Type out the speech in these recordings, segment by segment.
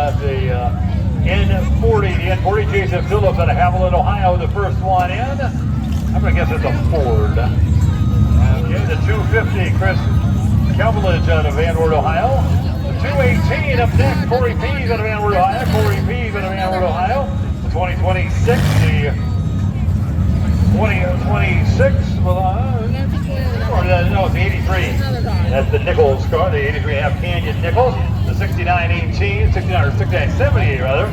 got the N40, the N40, Jason Phillips out of Hoagland, Ohio, the first one in. I'm going to guess it's a Ford. Okay, the 250, Chris Calvillage out of Van Wert, Ohio. The 218 up next, Corey Pease out of Van Wert, Ohio. Corey Pease out of Van Wert, Ohio. The 2026, the 2026, no, it's the 83. That's the Nichols car, the 83.5 Canyon Nichols. The 6918, 6978 rather.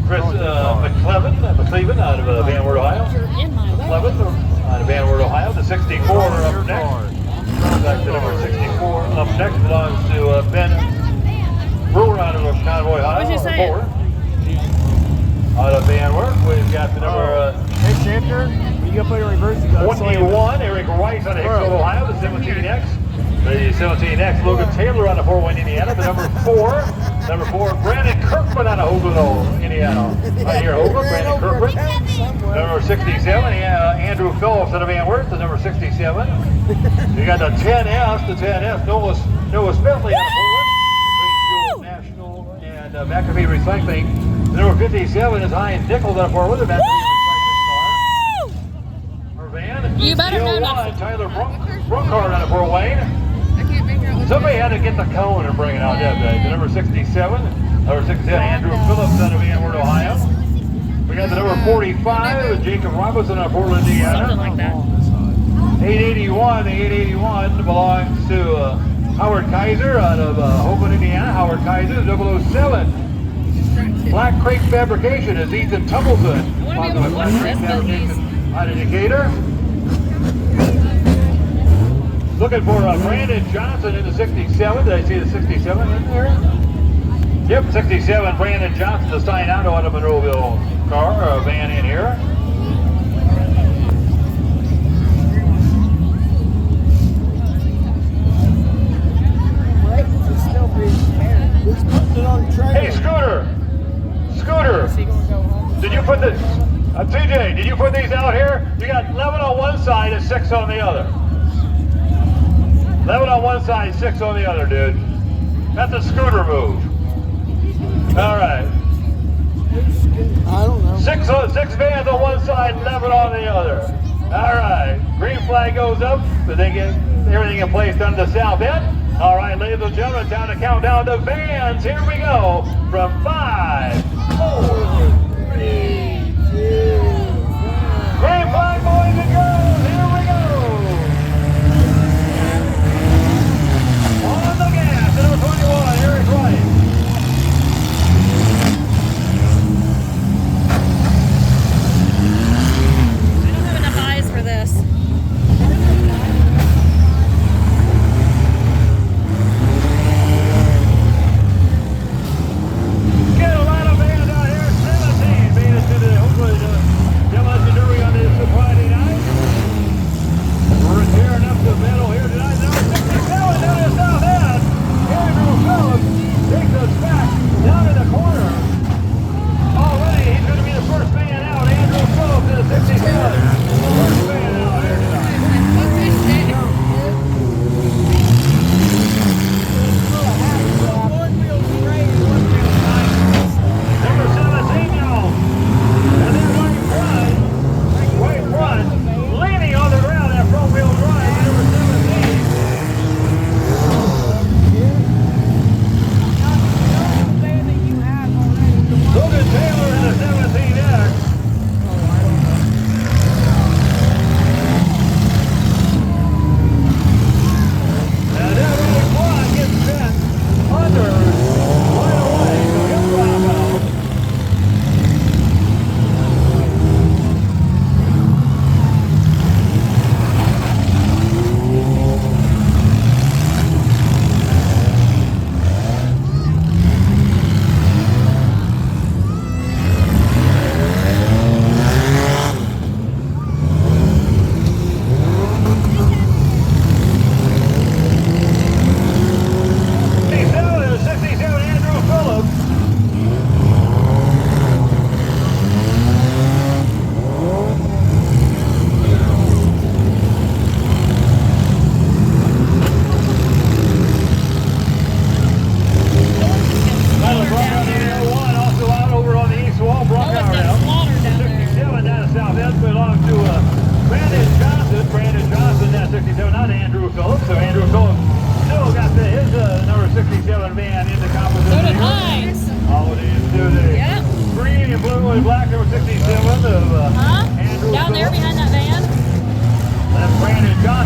Chris McClevin out of Van Wert, Ohio. McClevin out of Van Wert, Ohio. The 64 up next. Back to number 64 up next belongs to Ben Brewer out of Convoy, Ohio. What'd you say? Out of Van Wert, we've got the number Hey, Shifter, you gotta put it in reverse. 21, Eric Rice out of Hicksville, Ohio. The 17X. The 17X, Logan Taylor out of Fort Wayne, Indiana. The number 4, Brandon Kirkman out of Hoagland, Indiana. Right here, Hoagland, Brandon Kirkman. Number 67, Andrew Phillips out of Van Wert, the number 67. You got the 10F, Noah Smithly out of Portland. National and McAfee Recycling. The number 57 is Hines Nichols out of Fort Worth, McAfee Recycling car. Van. You better know that. Tyler Brookhart out of Fort Wayne. Somebody had to get the cone and bring it out that day. The number 67, Andrew Phillips out of Van Wert, Ohio. We got the number 45, Jacob Robinson out of Portland, Indiana. Something like that. 881, the 881 belongs to Howard Kaiser out of Hoagland, Indiana. Howard Kaiser, 007. Black Crate Fabrication is Ethan Tumbleton. I want to be able to watch this, but he's... Out of Decatur. Looking for Brandon Johnson in the 67. Did I see the 67 in there? Yep, 67. Brandon Johnson, the sign out of a Monroeville car or a van in here. Hey, Scooter! Did you put this? TJ, did you put these out here? You got 11 on one side and 6 on the other. 11 on one side, 6 on the other, dude. That's a Scooter move. All right. I don't know. 6 vans on one side, 11 on the other. All right. Green flag goes up, but they get everything in place down to the south end. All right, ladies and gentlemen, time to count down the vans. Here we go. From 5, 4, 3, 2, 1. Green flag, boys and girls. Here we go. On the gas, number 21, Eric Rice. I don't have enough eyes for this.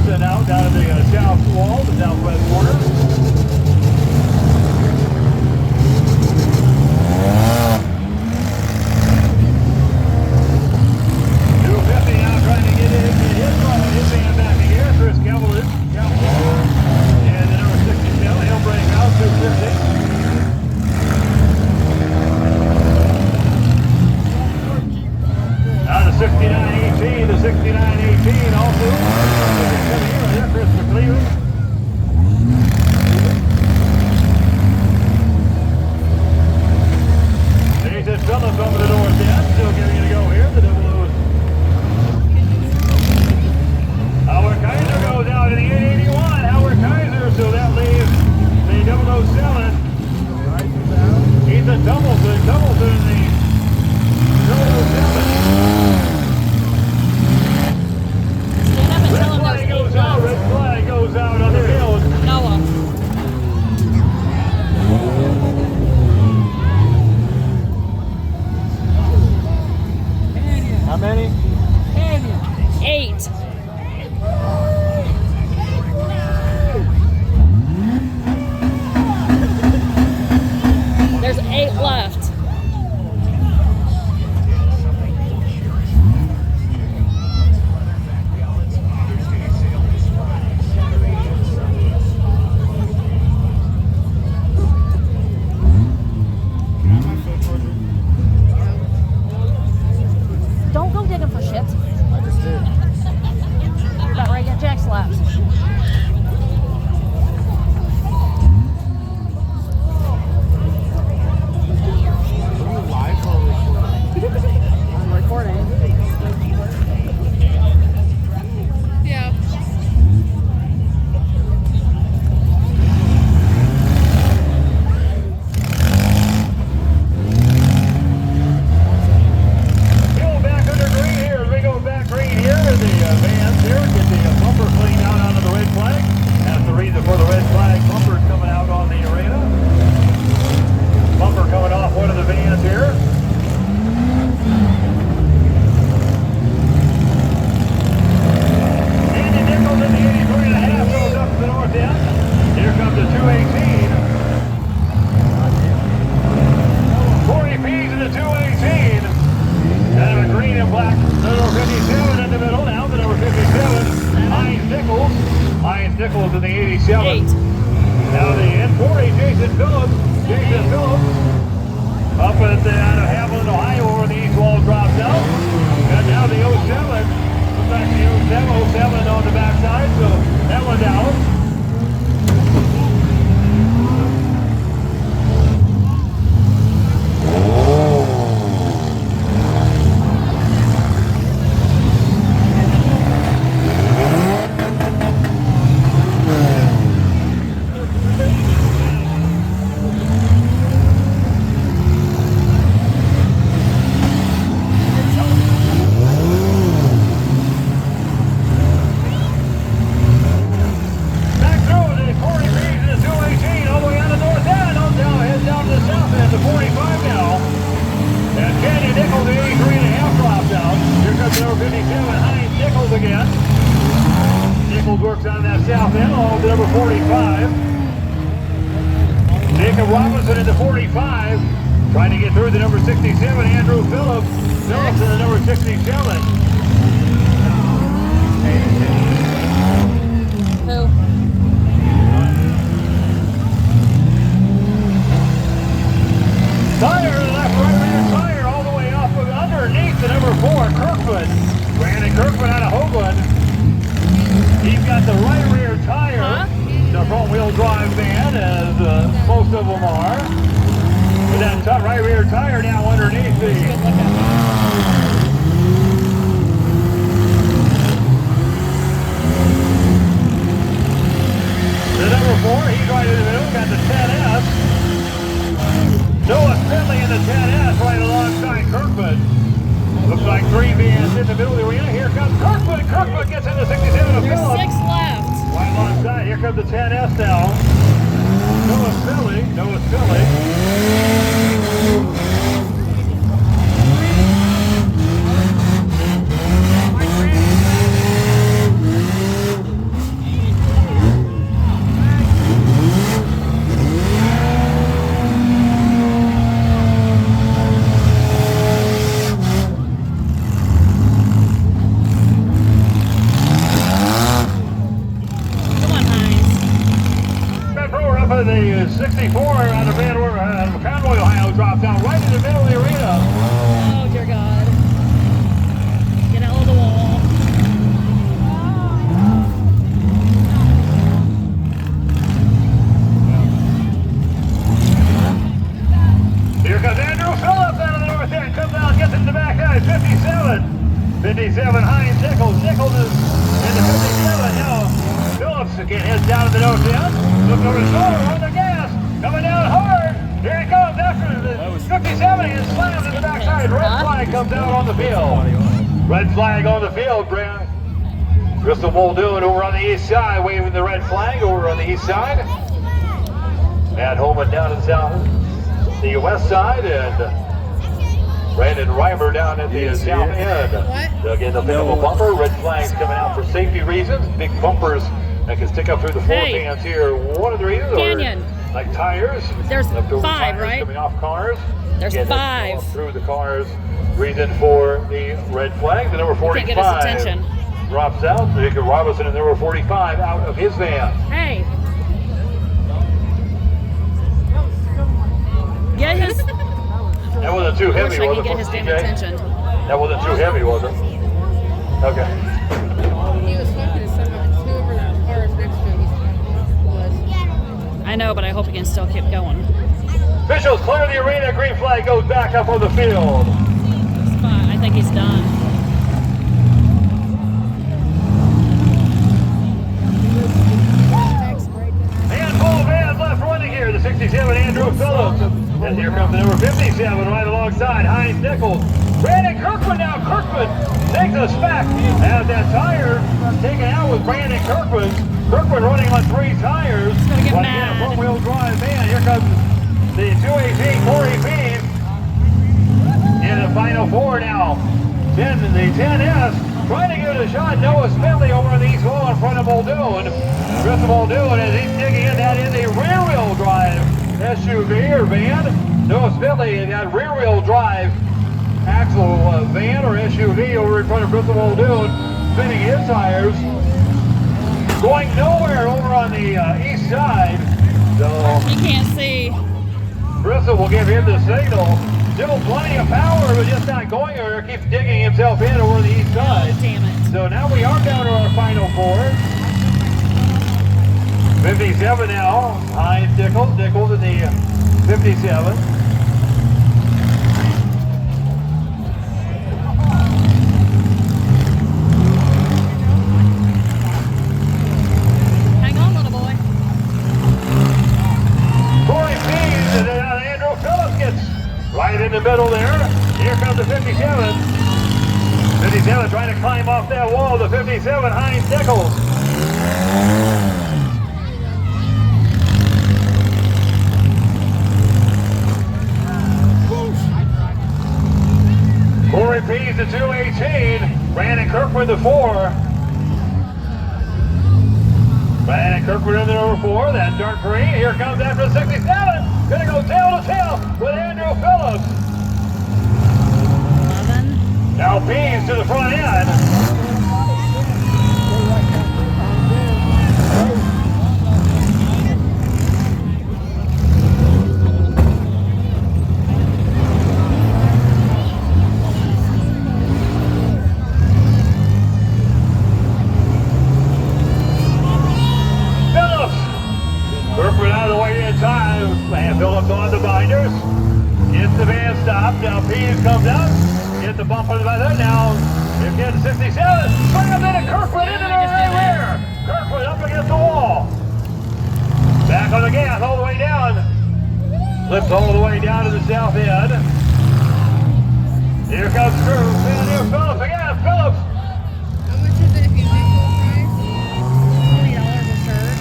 sent out down at the south wall, the southwest corner. 250 now trying to get his hand back in here. Chris Cavalry. And the number 67, he'll break out 250. Now the 69-18, the 69-18 also. Coming here, there, Chris McLeod. Jason Phillips over the north end, still giving it a go here, the double O's. Howard Kaiser goes out in the 881, Howard Kaiser, so that leaves the 007. Ethan Tumbleton in the 007. Red flag goes out, red flag goes out on the field. Noah. How many? 8. There's 8 left. Don't go digging for shit. I just did. You're about ready to get jack slapped. Live or recording? I'm recording. Yeah. Go back under green here. As we go back green here, the vans here get the bumper cleaned out onto the red flag. That's the reason for the red flag. Bumper coming out on the arena. Bumper coming off one of the vans here. Andy Nichols in the 83.5 goes up to the north end. Here comes the 218. 40 P's in the 218. Kind of a green and black. The number 57 in the middle now. The number 57, Heinz Nichols. Heinz Nichols in the 87. 8. Now the N40, Jason Phillips. Jason Phillips up at the out of Haviland, Ohio, where the east wall drops out. And now the 07. Looks like the 07 on the backside, so that one's out. Back through the 40 P's and the 218 all the way out the north end. On down, head down to the south end, the 45 now. And Candy Nichols, the 83.5 drops out. Here comes the number 57, Heinz Nichols again. Nichols works on that south end, along with the number 45. Jacob Robinson in the 45. Trying to get through the number 67, Andrew Phillips. Phillips in the number 67. Who? Tire, left, right rear tire, all the way up underneath the number 4, Kirkwood. Brandon Kirkwood out of Hoagland. He's got the right rear tire, the front wheel drive van, as most of them are. With that right rear tire now underneath the number 4, he's right in the middle, got the 10S. Noah Finley in the 10S right alongside Kirkwood. Looks like 3 vans in the middle of the arena. Here comes Kirkwood. Kirkwood gets in the 67 of There's Phillips. 6 left. Right alongside. Here comes the 10S now. Noah Finley. Noah Finley. about right in the middle of the arena. Oh, dear God. Get out of the wall. Here comes Andrew Phillips out of the north end. Comes out, gets it to the back side. 57. 57, Hines Nichols. Nichols is in the 57 now. Phillips again heads down to the north end. Looks over his shoulder on the gas. Coming down hard. Here he comes after the 57. He is slammed to the backside. Red flag comes out on the field. Red flag on the field, Brad. Bristol Muldoon over on the east side, waving the red flag over on the east side. Matt Holman down in the west side, and Brandon Reimer down at the south end. Again, the pick up a bumper. Red flags coming out for safety reasons. Big bumpers that can stick up through the floor pans here. One of the reasons, Canyon. or like tires. There's leftover 5, tires right? Coming off cars. There's Again, 5. Through the cars. Reason for the red flag. The number 45 Can't get his attention. drops out. Jacob Robinson and number 45 out of his van. Hey. Get his. That wasn't too heavy, I was can it? get his damn TJ? attention. That wasn't too heavy, was it? Okay. He was talking to somebody, whoever that car is next to him was. I know, but I hope he can still keep going. Officials clear the arena. Green flag goes back up on the field. It's fine. I think he's done. Handful of vans left running here. The 67, Andrew Phillips. And here comes the number 57 right alongside Hines Nichols. Brandon Kirkman now. Kirkman takes us back. Has that tire taken out with Brandon Kirkman. Kirkman running on 3 tires. gonna get But mad. again, a front-wheel drive van. Here comes the 218 Corey Bean in the final 4 now. The 10S trying to give it a shot. Noah Smedley over on the east wall in front of Muldoon. Bristol Muldoon as he's digging in that in the rear-wheel drive SUV or van. Noah Smedley has got rear-wheel drive axle van or SUV over in front of Bristol Muldoon, spinning his tires. Going nowhere over on the east side. So He can't see. Bristol will give him the signal. Still plenty of power, but just not going anywhere. Keeps digging himself in over the east side. Oh, damn it. So now we are down to our final 4. 57 now. Hines Nichols. Nichols in the 57. Hang on, little boy. Corey Pease and then Andrew Phillips gets right in the middle there. Here comes the 57. 57 trying to climb off that wall. The 57, Hines Nichols. Corey Pease, the 218. Brandon Kirkwood, the 4. Brandon Kirkwood in the number 4. That dark green. Here comes after the 67. Gonna go tail to tail with Andrew Phillips. 11. Now Pease to the front end. Kirkwood out of the way in time. And Phillips on the binders. Gets the van stopped. Now Pease comes out. Gets the bump on the by that now. Here gets 67. Slam into Kirkwood into the rear. Kirkwood up against the wall. Back on the gas all the way down. Flips all the way down to the south end. Here comes Phillips again. Phillips. How much is it if you do full price? $20 a shirt.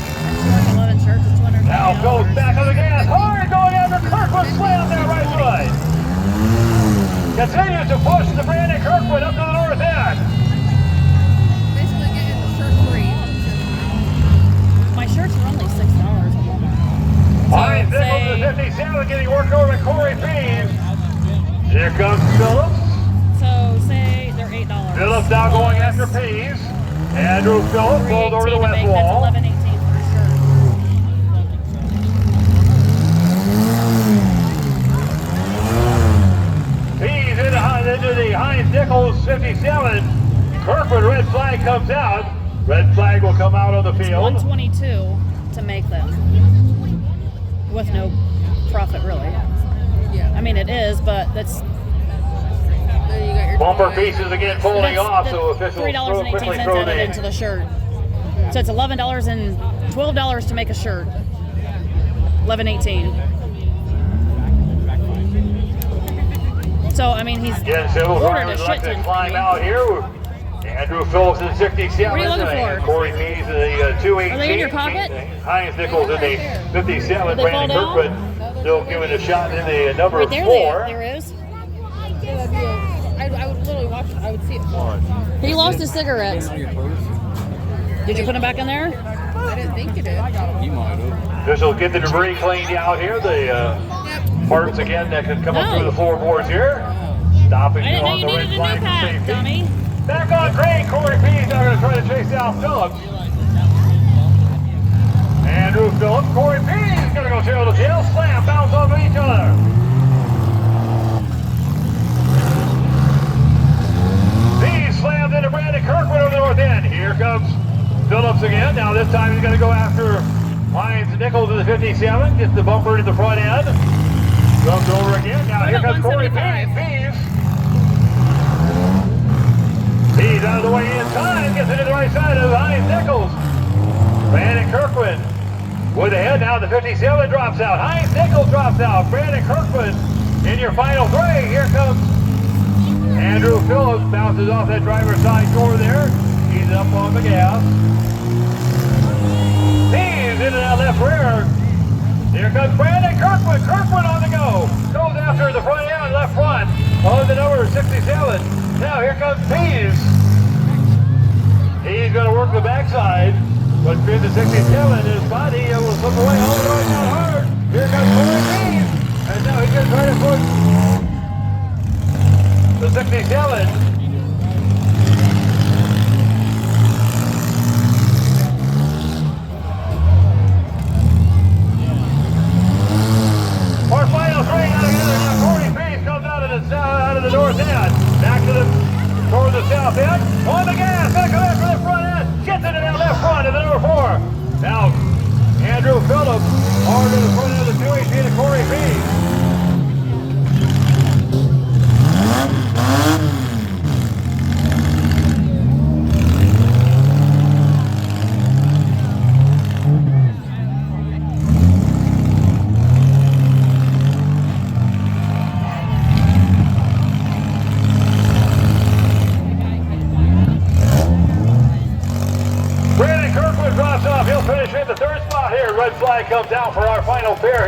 That's 11 shirts. It's $200. Now goes back on the gas. Hard going after Kirkwood. Slam there right side. Continues to push the Brandon Kirkwood up to the north end. Basically getting the shirt free. My shirts are only $6 a woman. Hines Nichols to the 57 getting worked over by Corey Pease. Here comes Phillips. So say they're $8. Phillips now going after Pease. Andrew Phillips pulled over the west wall. That's $11.18 for a shirt. Heinz Nichols, 57. Kirkwood, red flag comes out. Red flag will come out on the field. 122 to make them. With no profit, really. Yeah. I mean, it is, but that's Then you got your Bumper tie. pieces again folding off, so officials quickly $3.18 throw added into the... the shirt. So it's $11 and $12 to make a shirt. $11.18. So I mean, he's Again, civil ordered drivers a like shit to ton climb from me. out here. Andrew Phillips in 67. What are you looking and for? Corey Pease in the 218. Are they in your pocket? Heinz Nichols in the 57. Did they fall Brandon down? Kirkwood still giving a shot in the number Right there, 4. there is. Yeah, that'd be I would literally watch it. I would see it fall. He lost his cigarettes. Out of your purse? Did you put them back in there? I didn't think you did. You might have. Officials get the debris cleaned out here. The Yep. parts again that can come up No. through the floorboards here. Stopping I didn't know on you the red needed a flag new for pack, safety. dummy. Back on green, Corey Pease now going to try to chase down Phillips. Andrew Phillips, Corey Pease going to go tail to tail, slam, bounce off of each other. Pease slams into Brandon Kirkwood over the north end. Here comes Phillips again. Now this time he's going to go after Heinz Nichols in the 57. Gets the bumper to the front end. Comes over again. Now What here about comes Corey 175? Pease. He's out of the way in time, gets it to the right side of Heinz Nichols. Brandon Kirkwood with the head now, the 57 drops out. Heinz Nichols drops out. Brandon Kirkwood in your final three. Here comes Andrew Phillips, bounces off that driver's side door there. He's up on the gas. He's in and out left rear. Here comes Brandon Kirkwood. Kirkwood on the go. Goes after the front end, left front on the number 67. Now here comes Pease. He's going to work the backside, but with the 67 in his body, it will slip away all the way down hard. Here comes Corey Pease. And now he's going to try to push the 67. Our final three out together. Now Corey Pease comes out of the north end. Back to towards the south end. On the gas. Gonna come after the front end. Gets it in that left front of the number 4. Now Andrew Phillips hard to the front end of the 218 to Corey Pease. Brandon Kirkwood drops off. He'll finish in the third spot here. Red flag comes out for our final pair.